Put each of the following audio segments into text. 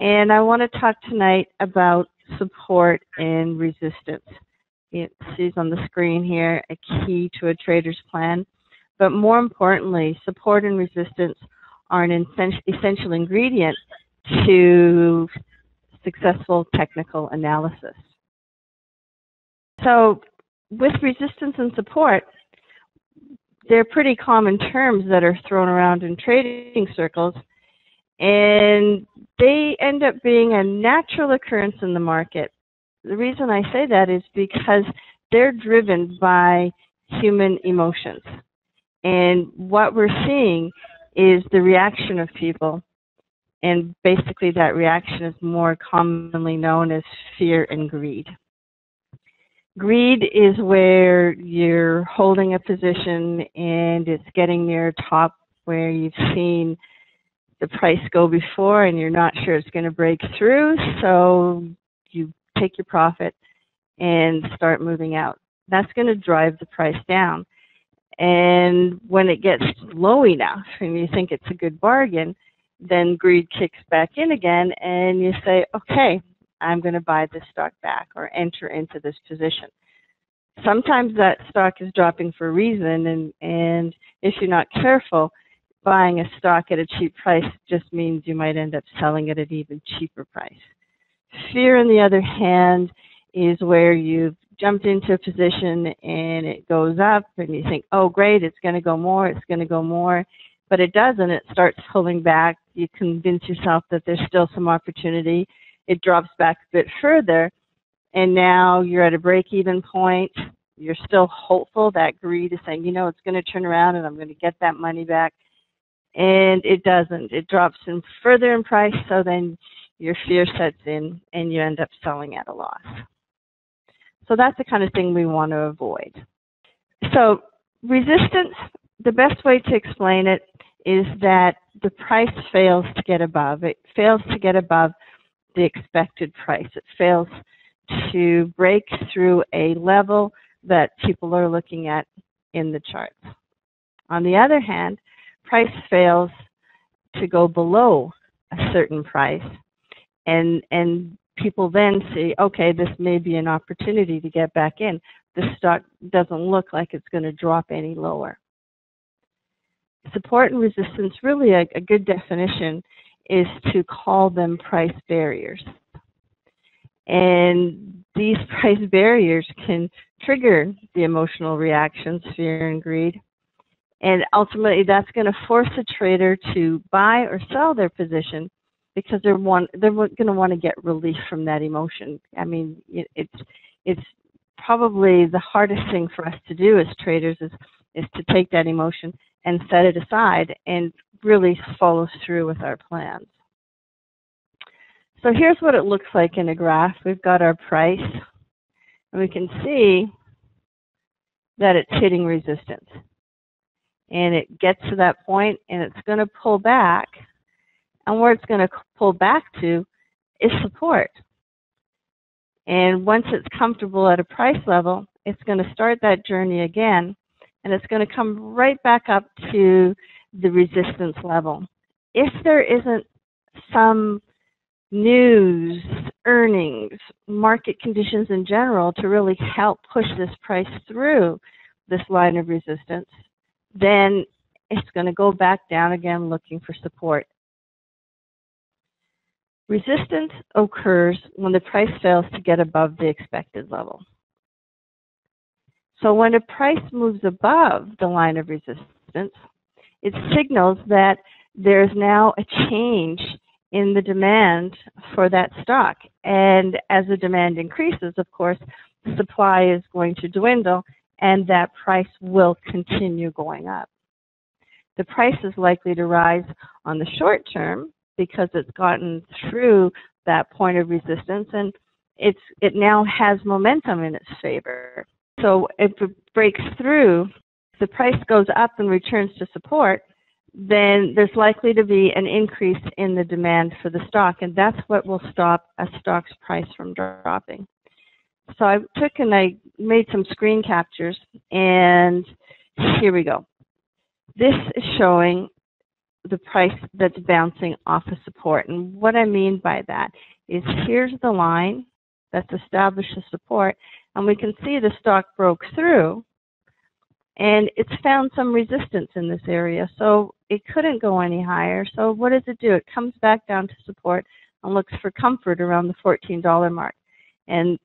And I want to talk tonight about support and resistance. You see on the screen here a key to a trader's plan. But more importantly, support and resistance are an essential ingredient to successful technical analysis. So with resistance and support, they're pretty common terms that are thrown around in trading circles, and they end up being a natural occurrence in the market. The reason I say that is because they're driven by human emotions. And what we're seeing is the reaction of people. And basically that reaction is more commonly known as fear and greed. Greed is where you're holding a position and it's getting near top where you've seen the price go before and you're not sure it's going to break through, so you take your profit and start moving out. That's going to drive the price down. And when it gets low enough and you think it's a good bargain, then greed kicks back in again and you say, okay, I'm going to buy this stock back or enter into this position. Sometimes that stock is dropping for a reason, and if you're not careful, buying a stock at a cheap price just means you might end up selling it at an even cheaper price. Fear, on the other hand, is where you've jumped into a position and it goes up and you think, oh great, it's going to go more, it's going to go more, but it doesn't. It starts pulling back. You convince yourself that there's still some opportunity. It drops back a bit further, and now you're at a break-even point. You're still hopeful. That greed is saying, you know, it's going to turn around and I'm going to get that money back. And it doesn't. It drops in further in price, so then your fear sets in and you end up selling at a loss. So that's the kind of thing we want to avoid. So resistance, the best way to explain it is that the price fails to get above. It fails to get above the expected price. It fails to break through a level that people are looking at in the charts. On the other hand, price fails to go below a certain price, and people then see, okay, this may be an opportunity to get back in. The stock doesn't look like it's going to drop any lower. Support and resistance, really a good definition is to call them price barriers. And these price barriers can trigger the emotional reactions, fear and greed. And ultimately, that's going to force a trader to buy or sell their position because they're going to want to get relief from that emotion. I mean, it's probably the hardest thing for us to do as traders is to take that emotion and set it aside and really follow through with our plans. So here's what it looks like in a graph. We've got our price, and we can see that it's hitting resistance. And it gets to that point, and it's going to pull back. And where it's going to pull back to is support. And once it's comfortable at a price level, it's going to start that journey again, and it's going to come right back up to the resistance level. If there isn't some news, earnings, market conditions in general to really help push this price through this line of resistance, then it's going to go back down again looking for support. Resistance occurs when the price fails to get above the expected level. So when a price moves above the line of resistance, it signals that there's now a change in the demand for that stock. And as the demand increases, of course, the supply is going to dwindle and that price will continue going up. The price is likely to rise on the short term because it's gotten through that point of resistance and it now has momentum in its favor. So if it breaks through, the price goes up and returns to support, then there's likely to be an increase in the demand for the stock, and that's what will stop a stock's price from dropping. So I took and I made some screen captures, and here we go. This is showing the price that's bouncing off of support. And what I mean by that is here's the line that's established as support, and we can see the stock broke through, and it's found some resistance in this area. So it couldn't go any higher. So what does it do? It comes back down to support and looks for comfort around the $14 mark. And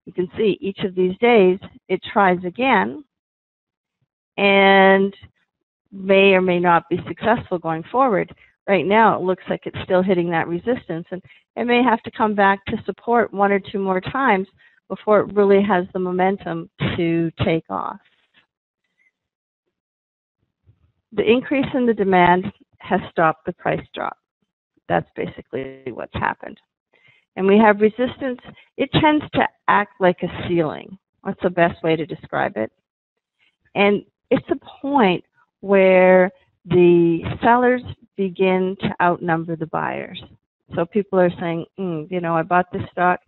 you can see each of these days it tries again and may or may not be successful going forward. Right now it looks like it's still hitting that resistance, and it may have to come back to support one or two more times before it really has the momentum to take off. The increase in the demand has stopped the price drop. That's basically what's happened. And we have resistance. It tends to act like a ceiling. That's the best way to describe it. And it's a point where the sellers begin to outnumber the buyers. So people are saying, you know, I bought this stock,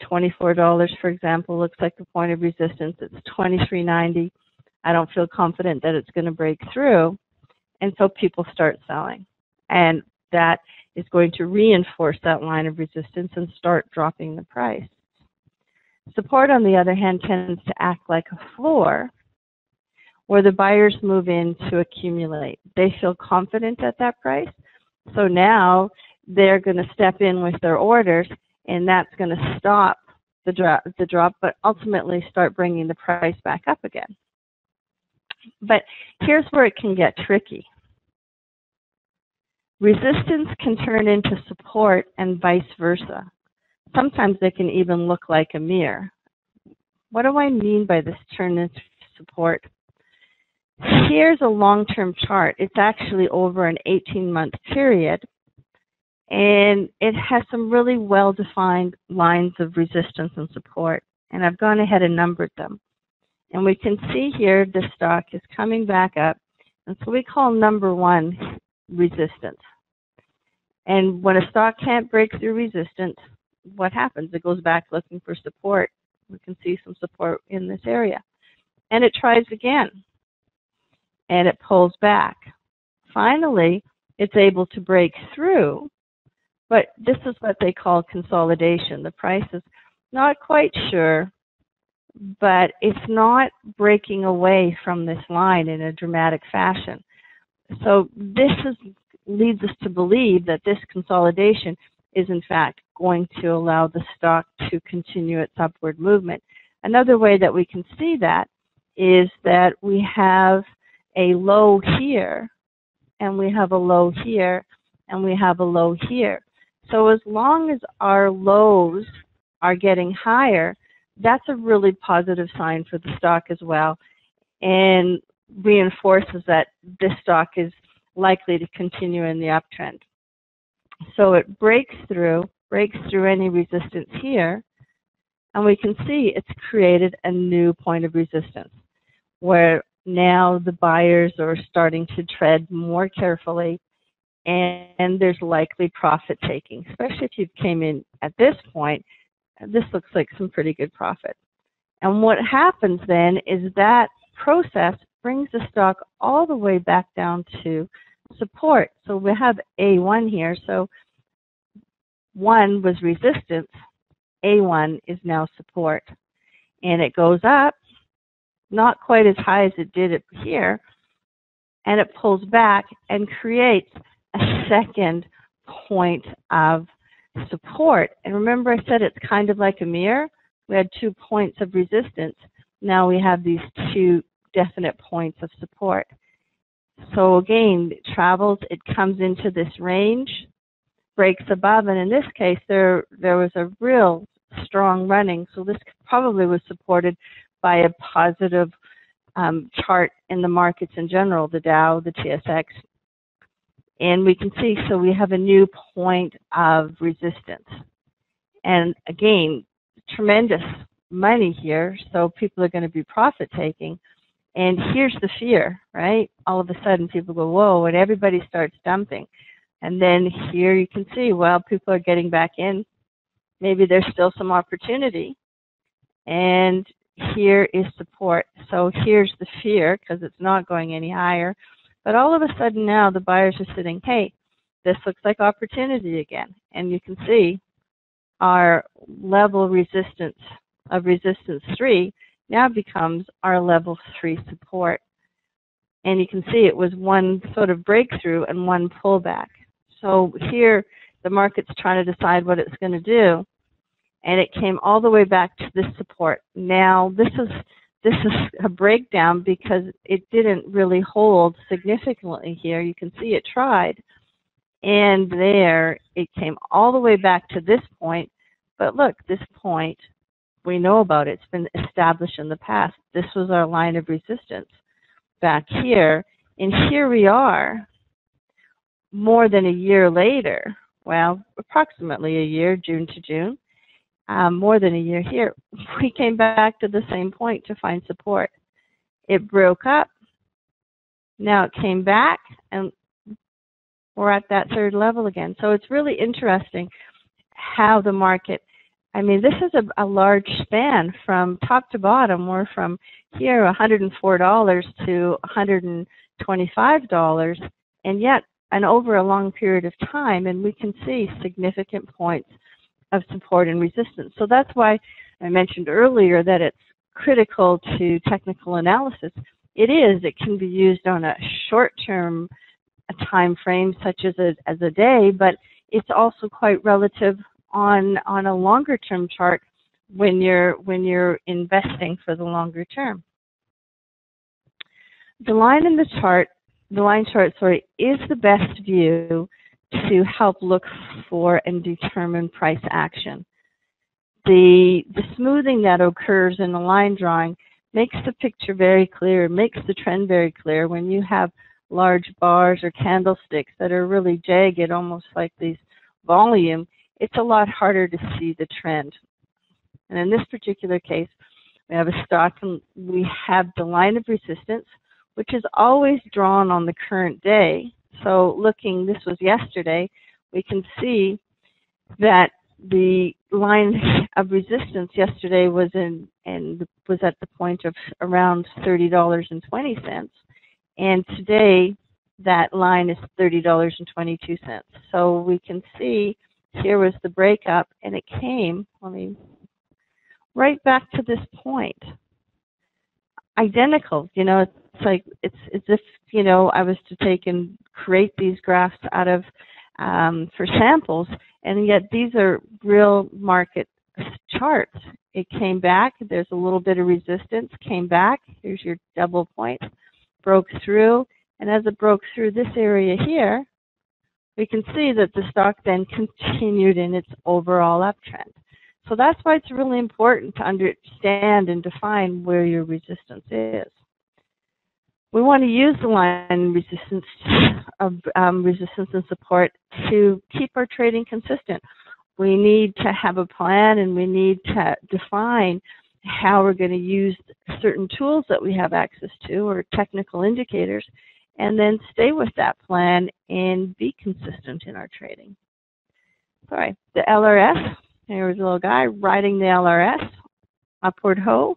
$24, for example, looks like the point of resistance. It's $23.90. I don't feel confident that it's going to break through. And so people start selling. And that is going to reinforce that line of resistance and start dropping the price. Support, on the other hand, tends to act like a floor where the buyers move in to accumulate. They feel confident at that price. So now they're going to step in with their orders, and that's going to stop the drop, but ultimately start bringing the price back up again. But here's where it can get tricky. Resistance can turn into support and vice versa. Sometimes they can even look like a mirror. What do I mean by this turn into support? Here's a long-term chart. It's actually over an 18-month period, and it has some really well-defined lines of resistance and support. And I've gone ahead and numbered them. And we can see here the stock is coming back up, and so we call number one resistance. And when a stock can't break through resistance, what happens? It goes back looking for support. We can see some support in this area. And it tries again, and it pulls back. Finally, it's able to break through, but this is what they call consolidation. The price is not quite sure, but it's not breaking away from this line in a dramatic fashion. So this leads us to believe that this consolidation is in fact going to allow the stock to continue its upward movement. Another way that we can see that is that we have a low here, and we have a low here, and we have a low here. So as long as our lows are getting higher, that's a really positive sign for the stock as well, and reinforces that this stock is likely to continue in the uptrend. So it breaks through any resistance here, and we can see it's created a new point of resistance where now the buyers are starting to tread more carefully, and there's likely profit taking, especially if you came in at this point. This looks like some pretty good profit. And what happens then is that process brings the stock all the way back down to support. So we have A1 here. So 1 was resistance. A1 is now support. And it goes up, not quite as high as it did it here, and it pulls back and creates a second point of support. And remember I said it's kind of like a mirror? We had 2 points of resistance. Now we have these 2 definite points of support. So again, it travels, it comes into this range, breaks above, and in this case there was a real strong running. So this probably was supported by a positive chart in the markets in general, the Dow, the TSX. And we can see, so we have a new point of resistance. And again, tremendous money here, so people are going to be profit taking. And here's the fear, right? All of a sudden people go, whoa, and everybody starts dumping. And then here you can see, well, people are getting back in. Maybe there's still some opportunity. And here is support. So here's the fear, because it's not going any higher. But all of a sudden now the buyers are sitting, hey, this looks like opportunity again. And you can see our level resistance of resistance 3 now becomes our level 3 support. And you can see it was one sort of breakthrough and one pullback. So here the market's trying to decide what it's going to do, and it came all the way back to this support. Now this is a breakdown because it didn't really hold significantly here. You can see it tried, and there it came all the way back to this point. But look, this point we know about it. It's been established in the past. This was our line of resistance back here, and here we are more than a year later. Well, approximately a year, June to June, more than a year here. We came back to the same point to find support. It broke up. Now it came back, and we're at that third level again. So it's really interesting how the market, I mean, this is a large span from top to bottom. We're from here $104 to $125, and yet and over a long period of time, and we can see significant points of support and resistance. So that's why I mentioned earlier that it's critical to technical analysis. It is. It can be used on a short-term time frame, such as a day, but it's also quite relative on a longer-term chart when you're investing for the longer term. The line in the chart. The line chart, is the best view to help look for and determine price action. The smoothing that occurs in the line drawing makes the picture very clear, makes the trend very clear. When you have large bars or candlesticks that are really jagged, almost like these volume, it's a lot harder to see the trend. And in this particular case, we have a stock and we have the line of resistance, which is always drawn on the current day. So looking, this was yesterday, we can see that the line of resistance yesterday was was at the point of around $30.20, and today that line is $30.22. So we can see here was the breakup, and it came, right back to this point. Identical, it's like it's as if I was to take and create these graphs out of for samples, and yet these are real market charts. It came back. There's a little bit of resistance. Came back. Here's your double point. Broke through, and as it broke through this area here, we can see that the stock then continued in its overall uptrend. So that's why it's really important to understand and define where your resistance is. We want to use the line resistance and support to keep our trading consistent. We need to have a plan, and we need to define how we're going to use certain tools that we have access to or technical indicators, and then stay with that plan and be consistent in our trading. All right, the LRS. There was a little guy riding the LRS, upward hoe,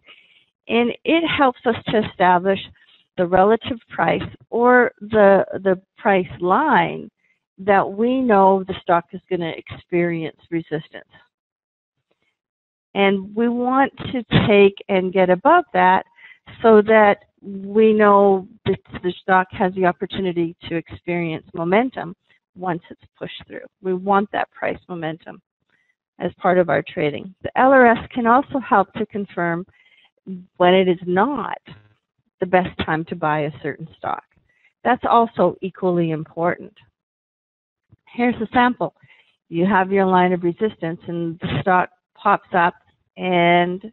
and it helps us to establish the relative price or the price line that we know the stock is going to experience resistance. And we want to take and get above that so that we know that the stock has the opportunity to experience momentum once it's pushed through. We want that price momentum as part of our trading. The LRS can also help to confirm when it is not the best time to buy a certain stock. That's also equally important. Here's a sample. You have your line of resistance and the stock pops up, and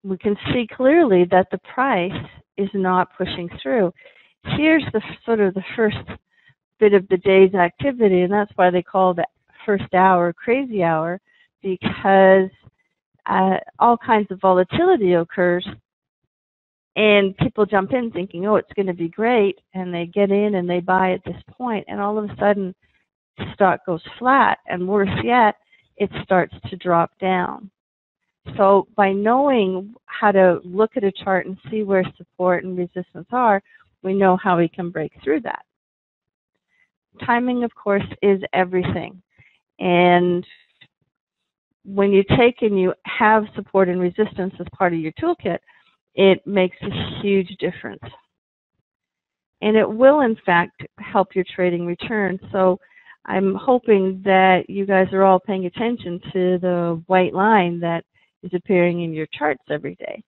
we can see clearly that the price is not pushing through. Here's the sort of the first bit of the day's activity, and that's why they call the first hour crazy hour, because all kinds of volatility occurs, and people jump in thinking, oh, it's going to be great, and they get in and they buy at this point, and all of a sudden the stock goes flat, and worse yet, it starts to drop down. So by knowing how to look at a chart and see where support and resistance are, we know how we can break through that. Timing, of course, is everything. And when you take and you have support and resistance as part of your toolkit, it makes a huge difference. And it will, in fact, help your trading return. So I'm hoping that you guys are all paying attention to the white line that is appearing in your charts every day.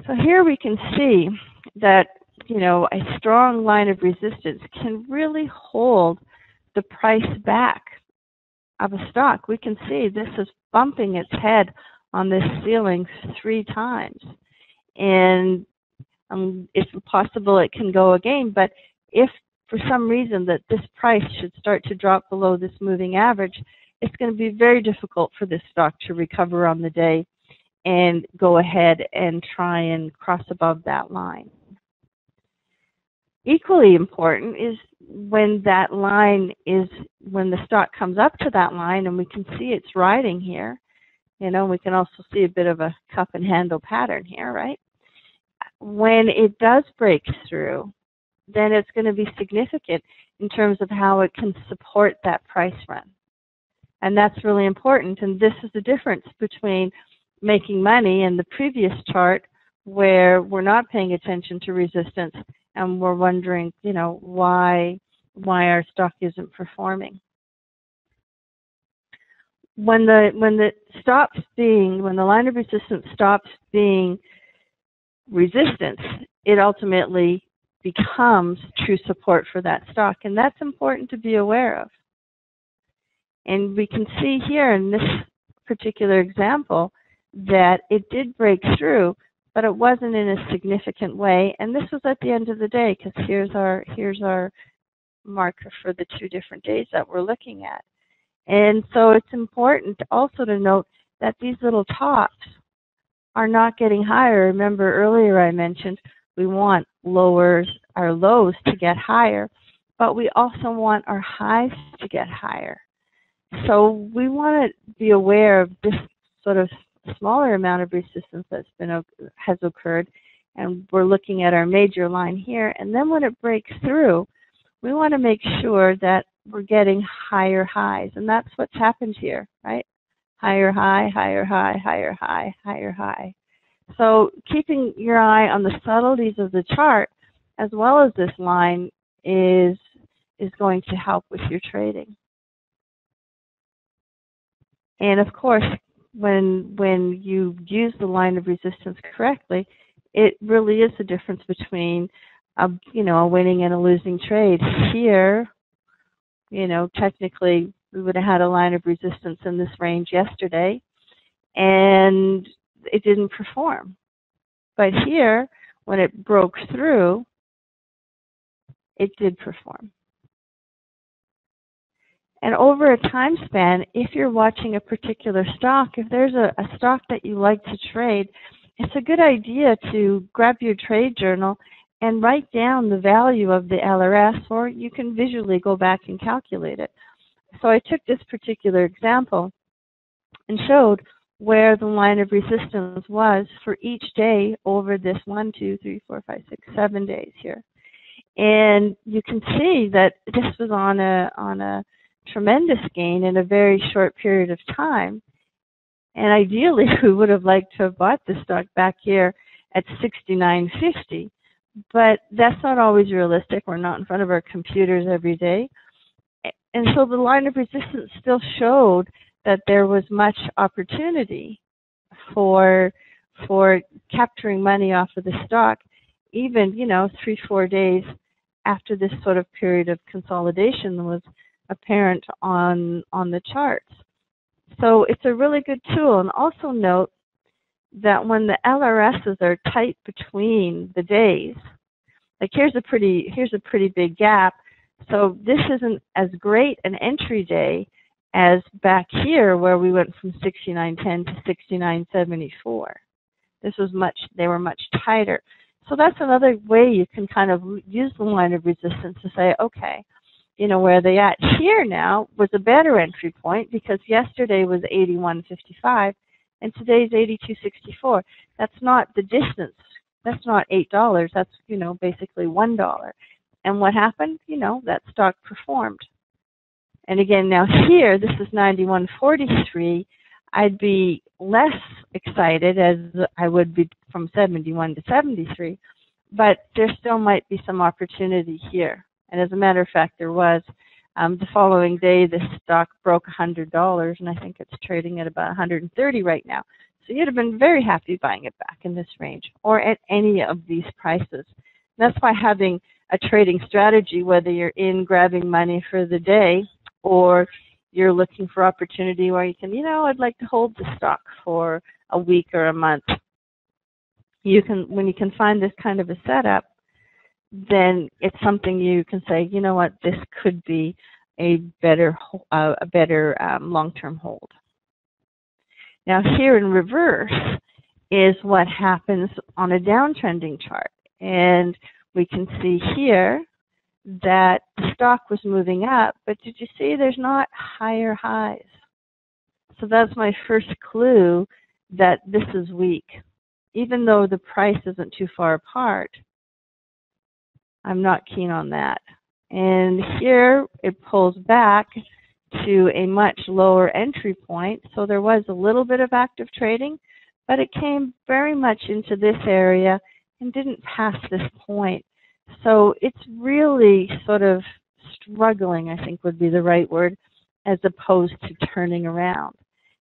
So here we can see that, you know, a strong line of resistance can really hold the price back of a stock. We can see this is bumping its head on this ceiling 3 times. And it's possible it can go again, but if for some reason that this price should start to drop below this moving average, it's going to be very difficult for this stock to recover on the day and go ahead and try and cross above that line. Equally important is when that line is, when the stock comes up to that line and we can see it's riding here, you know, we can also see a bit of a cup and handle pattern here, right? When it does break through, then it's going to be significant in terms of how it can support that price run. And that's really important. And this is the difference between making money in the previous chart where we're not paying attention to resistance and we're wondering, you know, why our stock isn't performing. When the line of resistance stops being resistance, it ultimately becomes true support for that stock, and that's important to be aware of. And we can see here in this particular example that it did break through, but it wasn't in a significant way, and this was at the end of the day, because here's our marker for the 2 different days that we're looking at. And so it's important also to note that these little tops are not getting higher. Remember earlier I mentioned we want our lows to get higher, but we also want our highs to get higher. So we want to be aware of this sort of smaller amount of resistance has occurred, and we're looking at our major line here. And then when it breaks through, we want to make sure that we're getting higher highs, and that's what's happened here, right? Higher high, higher high, higher high, higher high. So keeping your eye on the subtleties of the chart as well as this line is going to help with your trading. And of course, when you use the line of resistance correctly, it really is the difference between a winning and a losing trade. Here, you know, technically we would have had a line of resistance in this range yesterday, and it didn't perform. But here, when it broke through, it did perform. And over a time span, if you're watching a particular stock, if there's a stock that you like to trade, it's a good idea to grab your trade journal and write down the value of the LRS, or you can visually go back and calculate it. So I took this particular example and showed where the line of resistance was for each day over this 1, 2, 3, 4, 5, 6, 7 days here. And you can see that this was on a tremendous gain in a very short period of time. And ideally, we would have liked to have bought this stock back here at $69.50. But that's not always realistic. We're not in front of our computers every day. And so the line of resistance still showed that there was much opportunity for capturing money off of the stock, even, 3-4 days after this sort of period of consolidation was apparent on the charts. So it's a really good tool. And also note that when the LRSs are tight between the days, like here's a pretty big gap. So this isn't as great an entry day as back here where we went from 69.10 to 69.74. They were much tighter. So that's another way you can kind of use the line of resistance to say, okay, where are they at? Here now was a better entry point because yesterday was 81.55 and today's 82.64. That's not the distance That's not $8. That's, basically $1. And what happened? That stock performed. And again, now here, this is 91.43. I'd be less excited as I would be from 71 to 73, but there still might be some opportunity here. And as a matter of fact, there was. The following day, the stock broke $100, and I think it's trading at about $130 right now. So you'd have been very happy buying it back in this range or at any of these prices. And that's why having a trading strategy, whether you're in grabbing money for the day or you're looking for opportunity where you can, I'd like to hold the stock for a week or a month. When you can find this kind of a setup, then it's something you can say, what, this could be a better long-term hold. Now here in reverse is what happens on a downtrending chart. And we can see here that the stock was moving up, but did you see there's not higher highs? So that's my first clue that this is weak. Even though the price isn't too far apart, I'm not keen on that. And here it pulls back to a much lower entry point. So there was a little bit of active trading, but it came very much into this area and didn't pass this point. So it's really sort of struggling, I think would be the right word, as opposed to turning around.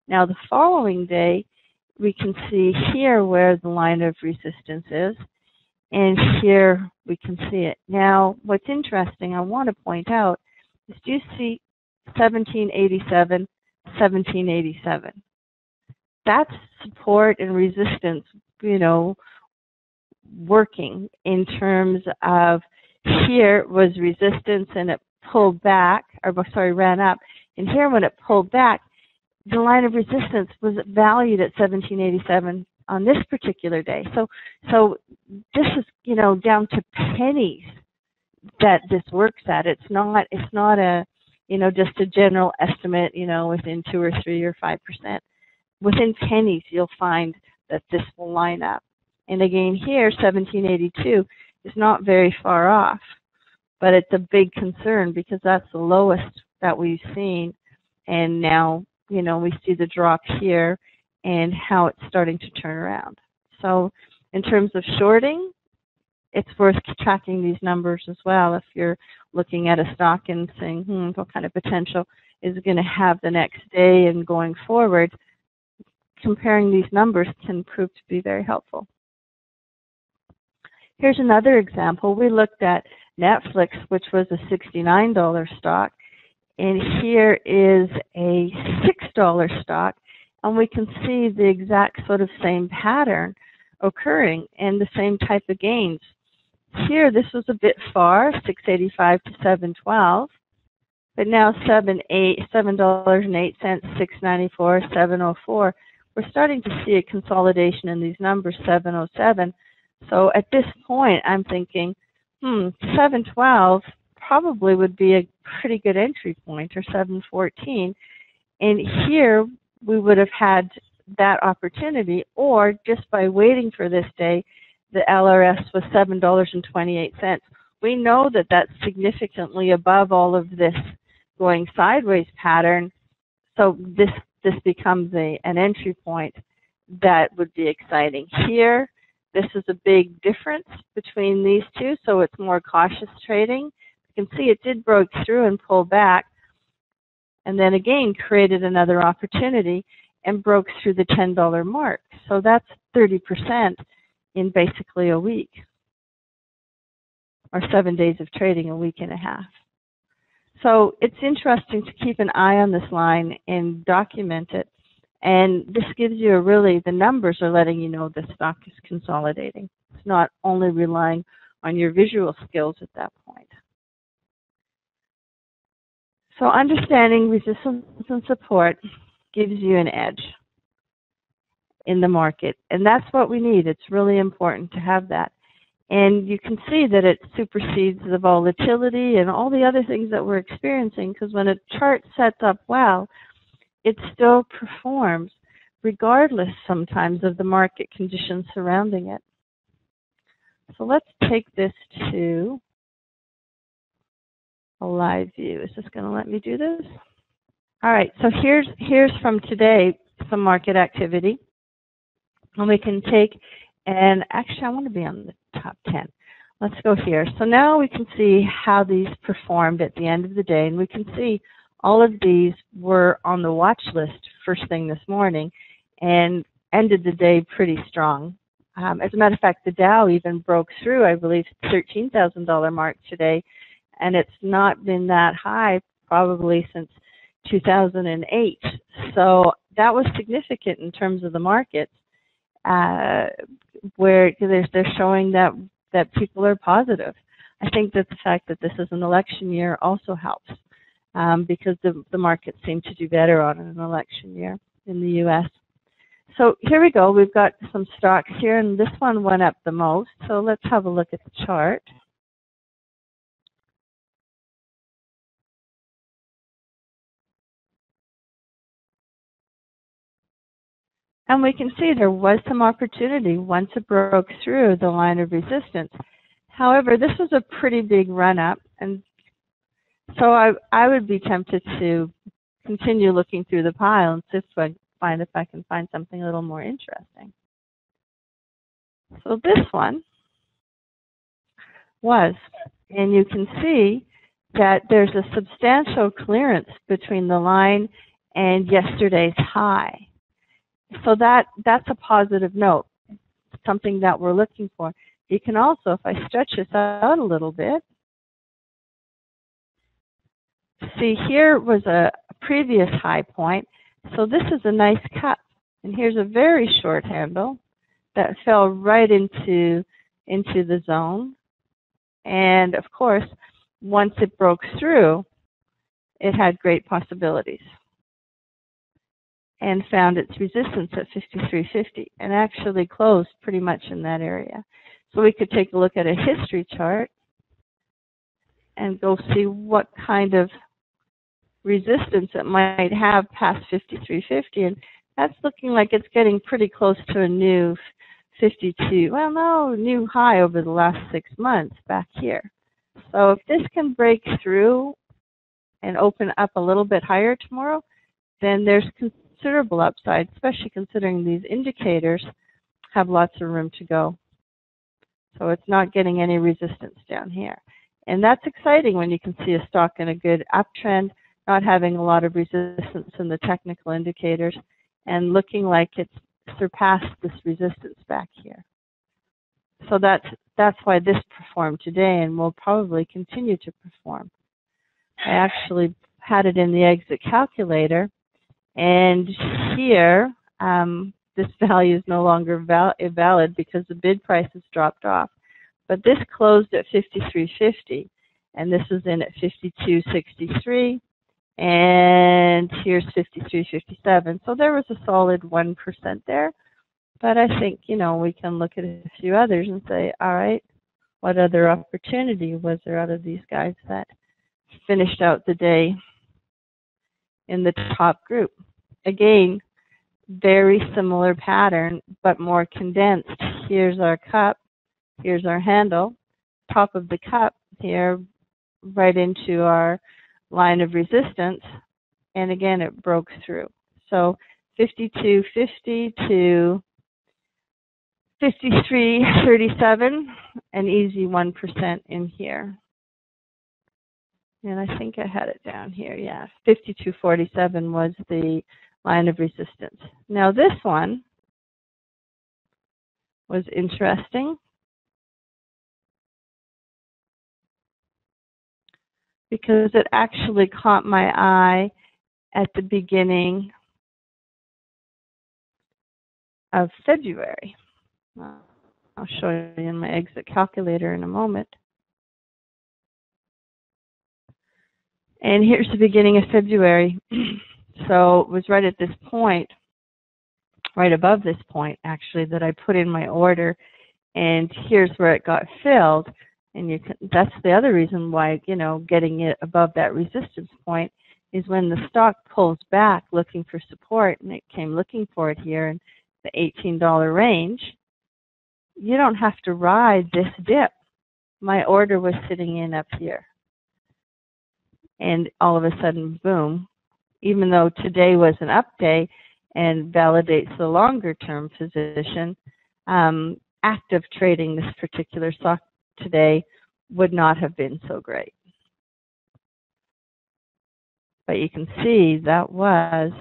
Now the following day, we can see here where the line of resistance is, and here we can see it. Now, what's interesting, I want to point out, is do you see 1787, 1787? That's support and resistance, working in terms of here was resistance and it pulled back, ran up. And here when it pulled back, the line of resistance was valued at 1787 on this particular day. So this is, down to pennies that this works at. It's not a, just a general estimate, within 2 or 3 or 5%. Within pennies, you'll find that this will line up. And again, here, 1782 is not very far off, but it's a big concern because that's the lowest that we've seen. And now, we see the drop here and how it's starting to turn around. So in terms of shorting, it's worth tracking these numbers as well. If you're looking at a stock and saying, what kind of potential is it going to have the next day and going forward, comparing these numbers can prove to be very helpful. Here's another example. We looked at Netflix, which was a $69 stock, and here is a $6 stock, and we can see the exact sort of same pattern occurring and the same type of gains. Here, this was a bit far, $6.85 to $7.12, but now $7.08, $6.94, $7.04. We're starting to see a consolidation in these numbers, $7.07. So at this point, I'm thinking, $7.12 probably would be a pretty good entry point, or $7.14. And here, we would have had that opportunity, or just by waiting for this day, the LRS was $7.28. We know that that's significantly above all of this going sideways pattern, so this becomes an entry point that would be exciting. Here, this is a big difference between these two, so it's more cautious trading. You can see it did break through and pull back, and then again created another opportunity and broke through the $10 mark. So that's 30% in basically a week, or 7 days of trading, a week and a half. So it's interesting to keep an eye on this line and document it. And this gives you the numbers are letting you know the stock is consolidating. It's not only relying on your visual skills at that point. So understanding resistance and support gives you an edge in the market. And that's what we need. It's really important to have that. And you can see that it supersedes the volatility and all the other things that we're experiencing, because when a chart sets up well, it still performs regardless sometimes of the market conditions surrounding it. So let's take this to a live view. Is this going to let me do this? All right, so here's from today some market activity. And we can take, and actually I want to be on the top 10. Let's go here. So now we can see how these performed at the end of the day, and we can see all of these were on the watch list first thing this morning and ended the day pretty strong. As a matter of fact, the Dow even broke through, I believe, $13,000 mark today, and it's not been that high probably since 2008. So that was significant in terms of the markets, where they're showing that people are positive. I think that the fact that this is an election year also helps, because the markets seem to do better on an election year in the U.S. So here we go. We've got some stocks here, and this one went up the most. So let's have a look at the chart. And we can see there was some opportunity once it broke through the line of resistance. However, this was a pretty big run-up, and so I would be tempted to continue looking through the pile and see if I can find something a little more interesting. So this one was, and you can see that there's a substantial clearance between the line and yesterday's high. So that's a positive note, something that we're looking for. You can also, if I stretch this out a little bit, see here was a previous high point. So this is a nice cup. And here's a very short handle that fell right into the zone. And of course, once it broke through, it had great possibilities and found its resistance at 53.50 and actually closed pretty much in that area. So we could take a look at a history chart and go see what kind of resistance it might have past 53.50, and that's looking like it's getting pretty close to a new 52, well, no, new high over the last 6 months back here. So if this can break through and open up a little bit higher tomorrow, then there's considerable upside, especially considering these indicators have lots of room to go. So it's not getting any resistance down here. And that's exciting when you can see a stock in a good uptrend, not having a lot of resistance in the technical indicators, and looking like it's surpassed this resistance back here. So that's why this performed today and will probably continue to perform. I actually had it in the exit calculator, and here this value is no longer valid because the bid price has dropped off. But this closed at 53.50, and this is in at 52.63, and here's 53.57. So there was a solid 1% there. But I think, we can look at a few others and say, all right, what other opportunity was there out of these guys that finished out the day in the top group? Again, very similar pattern, but more condensed. Here's our cup. Here's our handle. Top of the cup here, right into our line of resistance. And again, it broke through. So 52.50 to 53.37, an easy 1% in here. And I think I had it down here, yeah. 52.47 was the line of resistance. Now this one was interesting because it actually caught my eye at the beginning of February. I'll show you in my exit calculator in a moment. And here's the beginning of February. So it was right at this point, right above this point actually, that I put in my order, and here's where it got filled. And that's the other reason why, getting it above that resistance point is when the stock pulls back looking for support, and it came looking for it here in the $18 range. you don't have to ride this dip. My order was sitting in up here. And all of a sudden, boom, even though today was an up day and validates the longer term position, active trading this particular stock today would not have been so great. But you can see that was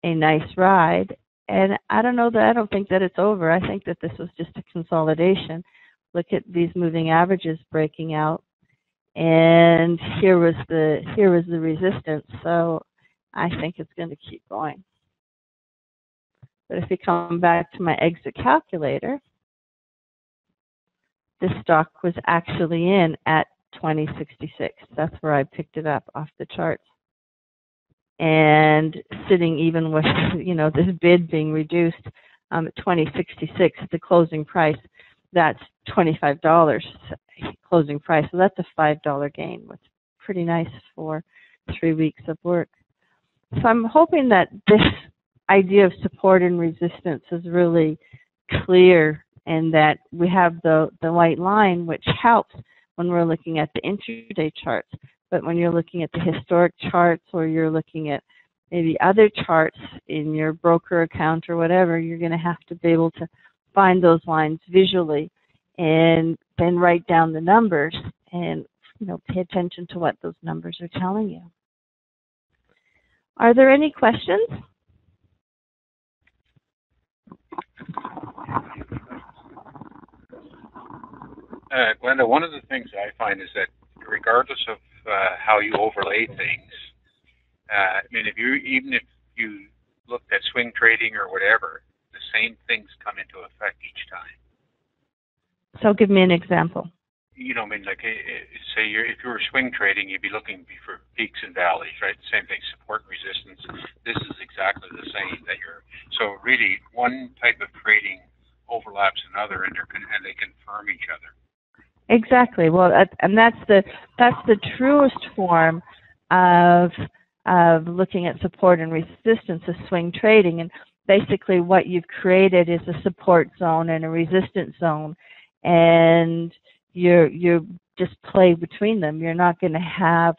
a nice ride. And I don't think that it's over. I think that this was just a consolidation. Look at these moving averages breaking out. And here was the resistance. So I think it's going to keep going. But if we come back to my exit calculator, this stock was actually in at 2066. That's where I picked it up off the charts. And sitting even with, this bid being reduced at 2066, the closing price, that's $25 closing price. So that's a $5 gain, which is pretty nice for 3 weeks of work. So I'm hoping that this idea of support and resistance is really clear, and that we have the white line, which helps when we're looking at the intraday charts. But when you're looking at the historic charts, or you're looking at maybe other charts in your broker account or whatever, you're going to have to be able to find those lines visually and then write down the numbers and pay attention to what those numbers are telling you. Are there any questions? Glenda, one of the things I find is that regardless of how you overlay things, even if you looked at swing trading or whatever, the same things come into effect each time. So give me an example. Say if you were swing trading, you'd be looking for peaks and valleys, right? Same thing, support and resistance. This is exactly the same. So really, one type of trading overlaps another, and they confirm each other. Exactly. Well, and that's the truest form of looking at support and resistance of swing trading. And basically, what you've created is a support zone and a resistance zone, and you just play between them. You're not going to have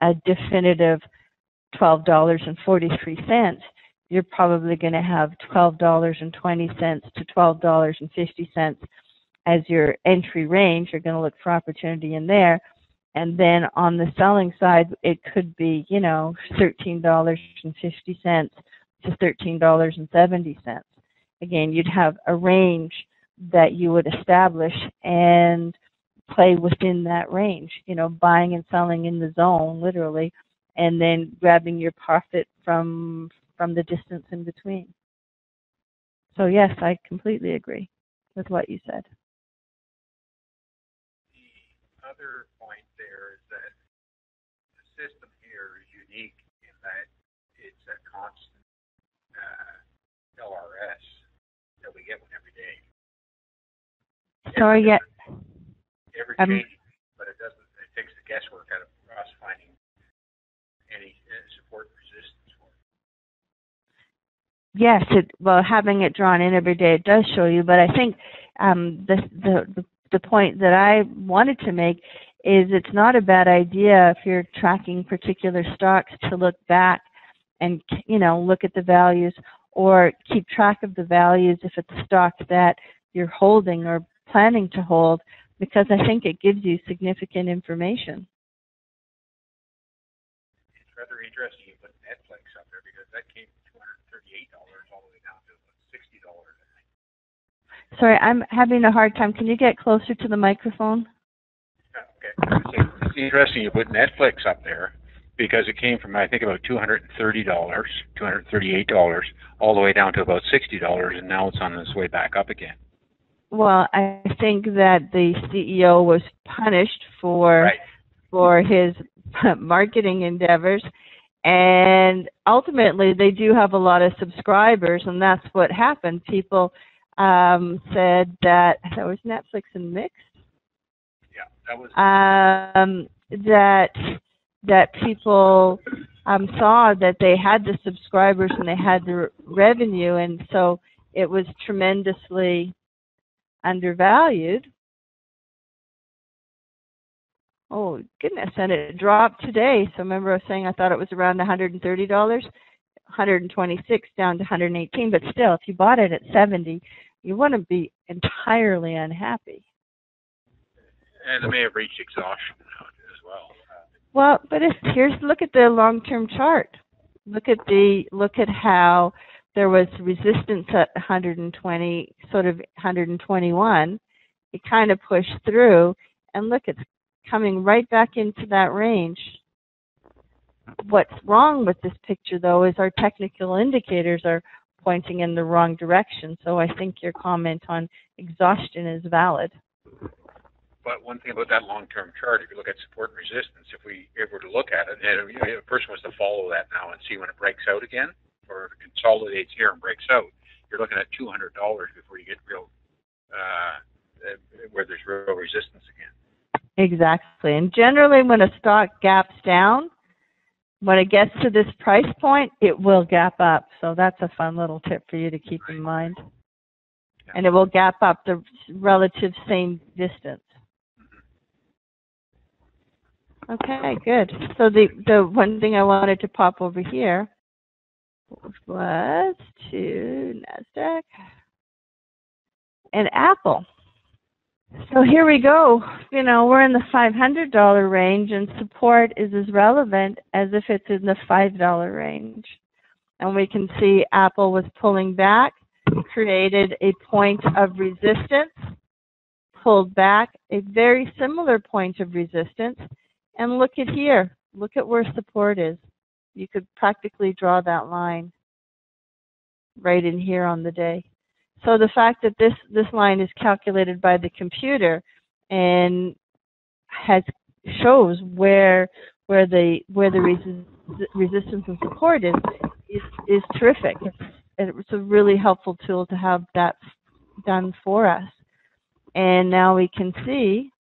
a definitive $12.43. You're probably going to have $12.20 to $12.50 as your entry range. You're going to look for opportunity in there. And then on the selling side, it could be, $13.50 to $13.70. Again, you'd have a range that you would establish and play within that range, buying and selling in the zone, literally, and then grabbing your profit from the distance in between. So yes, I completely agree with what you said. The other point there is that the system here is unique in that it's a constant LRS that we get one every day. Sorry, yet. Every change, but it takes the guesswork out of us finding any support and resistance for it. Yes, having it drawn in every day, it does show you. But I think the point that I wanted to make is it's not a bad idea if you're tracking particular stocks to look back and look at the values, or keep track of the values if it's a stock that you're holding or planning to hold, because I think it gives you significant information. It's rather interesting you put Netflix up there, because that came from $238 all the way down to $60. Sorry, I'm having a hard time. Can you get closer to the microphone? Okay. It's interesting you put Netflix up there, because it came from, I think, about $230, $238, all the way down to about $60, and now it's on its way back up again. Well, I think that the CEO was punished for his marketing endeavors, and ultimately they do have a lot of subscribers, and that's what happened. People said that was Netflix and Mix. Yeah, that was that people saw that they had the subscribers and they had the revenue, and so it was tremendously undervalued. Oh, goodness, and it dropped today. So remember I was saying I thought it was around $130, 126 down to 118, but still, if you bought it at 70, you wouldn't be entirely unhappy. And it may have reached exhaustion as well. Well, but look at the long-term chart. Look at how there was resistance at 120, sort of 121. It kind of pushed through, and look, it's coming right back into that range. What's wrong with this picture, though, is our technical indicators are pointing in the wrong direction. So I think your comment on exhaustion is valid. But one thing about that long-term chart, if you look at support and resistance, if we were to look at it, and a person was to follow that now and see when it breaks out again, or if it consolidates here and breaks out, you're looking at $200 before you get real, where there's real resistance again. Exactly. And generally when a stock gaps down, when it gets to this price point, it will gap up. So that's a fun little tip for you to keep in mind. Yeah. And it will gap up the relative same distance. Okay, good. So the one thing I wanted to pop over here was to NASDAQ and Apple. So here we go. You know, we're in the $500 range, and support is as relevant as if it's in the $5 range. And we can see Apple was pulling back, created a point of resistance, pulled back, a very similar point of resistance, and look at here. Look at where support is. You could practically draw that line right in here on the day. So the fact that this line is calculated by the computer and shows where the resistance and support is terrific. It's a really helpful tool to have that done for us. And now we can see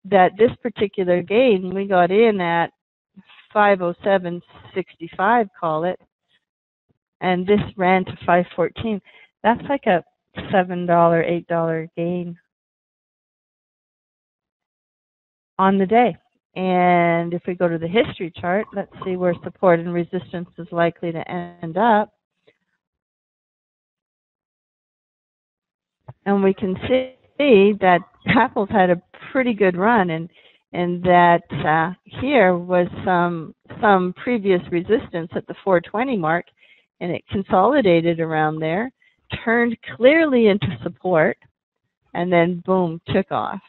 that this particular gain we got in at 507.65, call it, and this ran to 514. That's like a $7, $8 gain on the day. And if we go to the history chart, let's see where support and resistance is likely to end up. And we can see that Apple's had a pretty good run, and that here was some previous resistance at the 420 mark, and it consolidated around there, turned clearly into support, and then boom, took off.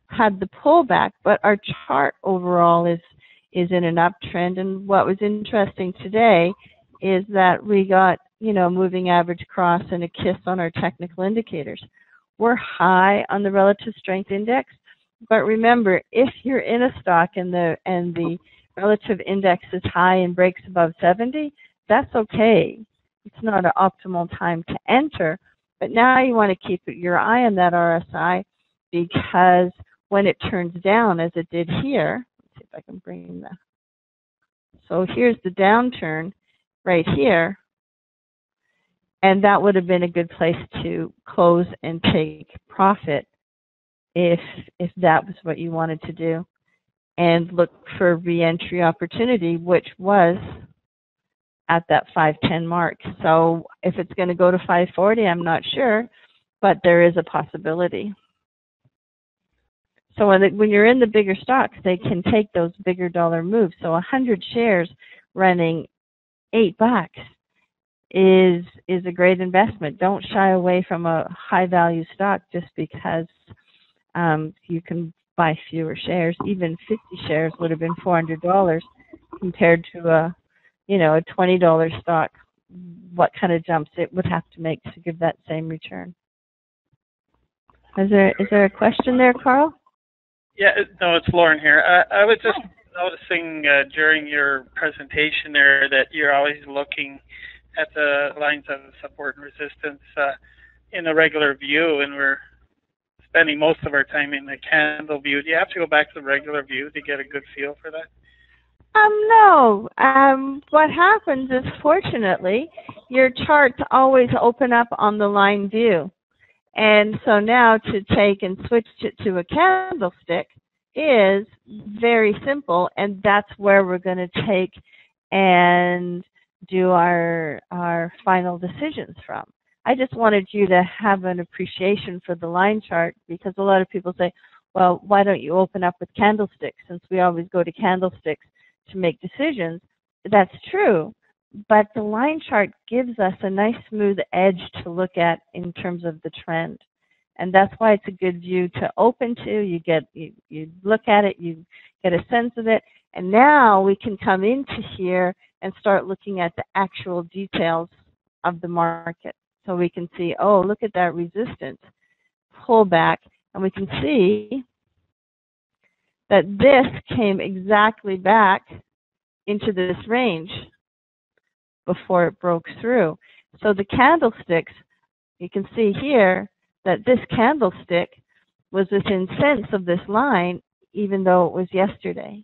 Had the pullback, but our chart overall is in an uptrend. And what was interesting today is that we got, moving average cross and a kiss on our technical indicators. We're high on the relative strength index, but remember, if you're in a stock and the relative index is high and breaks above 70, that's okay. It's not an optimal time to enter, but now you want to keep your eye on that RSI, because when it turns down, as it did here, let's see if I can bring that. So here's the downturn right here, and that would have been a good place to close and take profit if that was what you wanted to do, and look for re-entry opportunity, which was at that 510 mark. So if it's going to go to 540, I'm not sure, but there is a possibility. So when you're in the bigger stocks, they can take those bigger dollar moves. So 100 shares running $8 is a great investment. Don't shy away from a high value stock just because you can buy fewer shares. Even 50 shares would have been $400 compared to a $20 stock. What kind of jumps it would have to make to give that same return? Is there a question there, Carl? Yeah, no, it's Lauren here. I was just noticing during your presentation there that you're always looking at the lines of support and resistance in a regular view, and we're spending most of our time in the candle view. Do you have to go back to the regular view to get a good feel for that? No. What happens is, fortunately, your charts always open up on the line view. And so now to take and switch it to a candlestick is very simple, and that's where we're going to take and do our final decisions from. I just wanted you to have an appreciation for the line chart, because a lot of people say, well, why don't you open up with candlesticks, since we always go to candlesticks to make decisions. That's true, but the line chart gives us a nice smooth edge to look at in terms of the trend. And that's why it's a good view to open to. You look at it, you get a sense of it, and now we can come into here and start looking at the actual details of the market. So we can see, oh, look at that resistance pullback, and we can see that this came exactly back into this range before it broke through. So the candlesticks, you can see here that this candlestick was within cents of this line, even though it was yesterday.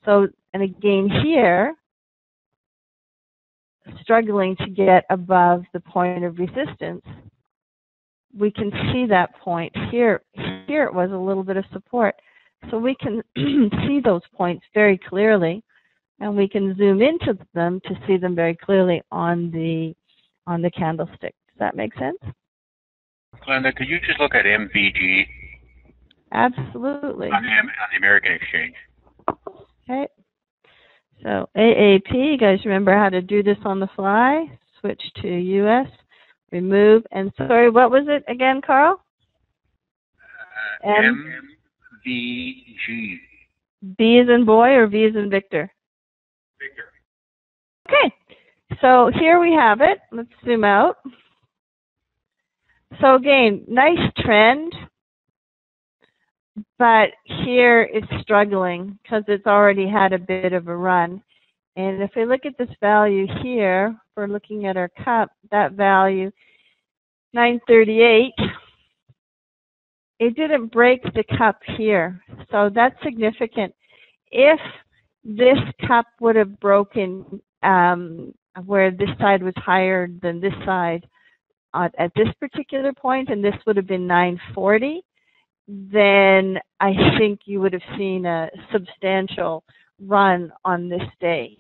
So, and again here, struggling to get above the point of resistance, we can see that point here. Here it was a little bit of support. So we can see those points very clearly, and we can zoom into them to see them very clearly on the candlestick. Does that make sense? Glenda, could you just look at MVG? Absolutely. On the American Exchange. Okay. So AAP, you guys remember how to do this on the fly? Switch to US, remove, and sorry, what was it again, Carl? MVG. B as in boy or V as in Victor? Victor. Okay, so here we have it. Let's zoom out. So again, nice trend, but here it's struggling because it's already had a bit of a run. And if we look at this value here, we're looking at our cup, that value, 938, it didn't break the cup here. So that's significant. If this cup would have broken where this side was higher than this side at this particular point, and this would have been 940, then I think you would have seen a substantial run on this day.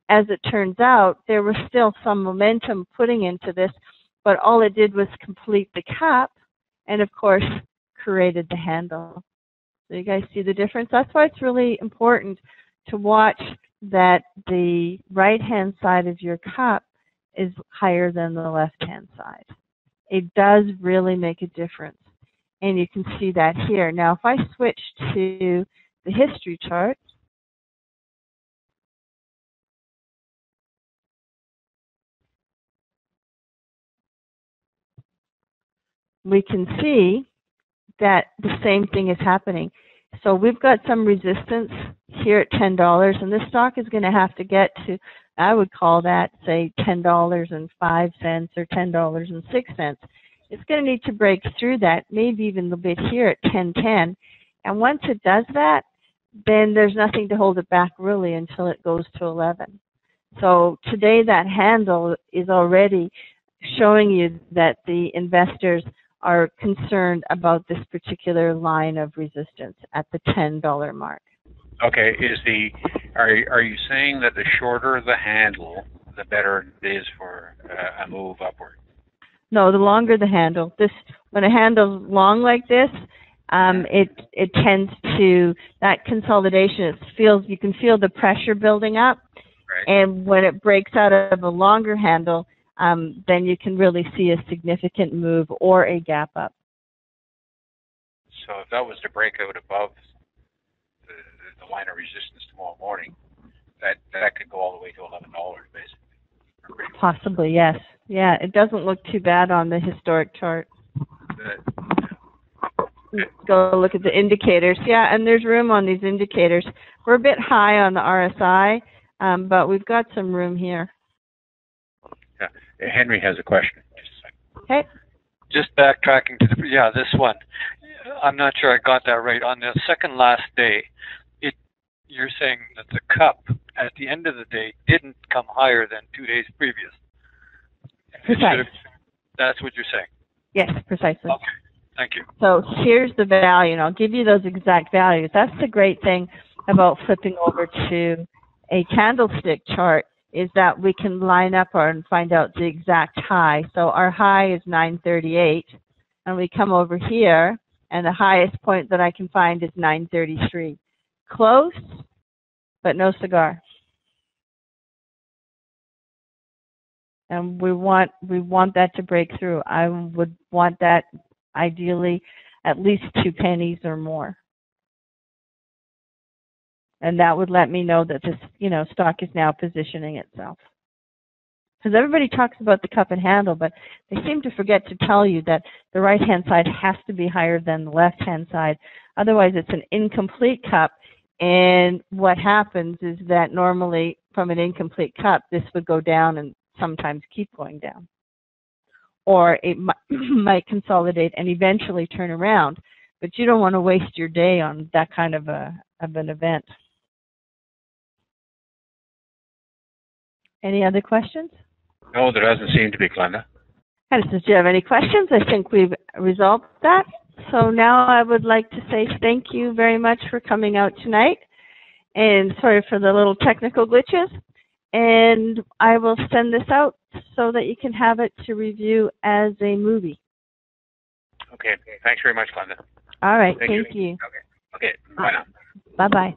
As it turns out, there was still some momentum putting into this, but all it did was complete the cup and, of course, created the handle. So you guys see the difference? That's why it's really important to watch that the right-hand side of your cup is higher than the left-hand side. It does really make a difference. And you can see that here. Now, if I switch to the history chart, we can see that the same thing is happening. So we've got some resistance here at $10, and this stock is going to have to get to, I would call that, say, $10.05 or $10.06. It's going to need to break through that, maybe even a little bit here at 10.10. And once it does that, then there's nothing to hold it back really until it goes to 11. So today that handle is already showing you that the investors are concerned about this particular line of resistance at the $10 mark. Okay, are you saying that the shorter the handle, the better it is for a move upward? No, the longer the handle. When a handle's long like this, it tends to, that consolidation, you can feel the pressure building up. Right. And when it breaks out of a longer handle, then you can really see a significant move or a gap up. So if that was to break out above the line of resistance tomorrow morning, that could go all the way to $11, basically. Possibly, yes. Yeah, it doesn't look too bad on the historic chart. Go look at the indicators. Yeah, and there's room on these indicators. We're a bit high on the RSI, but we've got some room here. Yeah. Henry has a question. Just a second. Okay. Just backtracking to this one. I'm not sure I got that right. On the second last day, you're saying that the cup at the end of the day didn't come higher than 2 days previous. Precise. That's what you're saying. Yes, precisely. Okay, thank you. So here's the value, and I'll give you those exact values. That's the great thing about flipping over to a candlestick chart, is that we can line up and find out the exact high. So our high is 938, and we come over here, and the highest point that I can find is 933. Close, but no cigar. And we want that to break through. I would want that ideally at least 2 pennies or more. And that would let me know that this, stock is now positioning itself. Because everybody talks about the cup and handle, but they seem to forget to tell you that the right-hand side has to be higher than the left-hand side. Otherwise, it's an incomplete cup. And what happens is that normally from an incomplete cup, this would go down and sometimes keep going down. Or it might consolidate and eventually turn around. But you don't want to waste your day on that kind of an event. Any other questions? No, there doesn't seem to be, Glenda. Edison, do you have any questions? I think we've resolved that. So now I would like to say thank you very much for coming out tonight. And sorry for the little technical glitches. And I will send this out so that you can have it to review as a movie. Okay. Thanks very much, Glenda. All right. Thank you. Okay. Bye now. Bye-bye.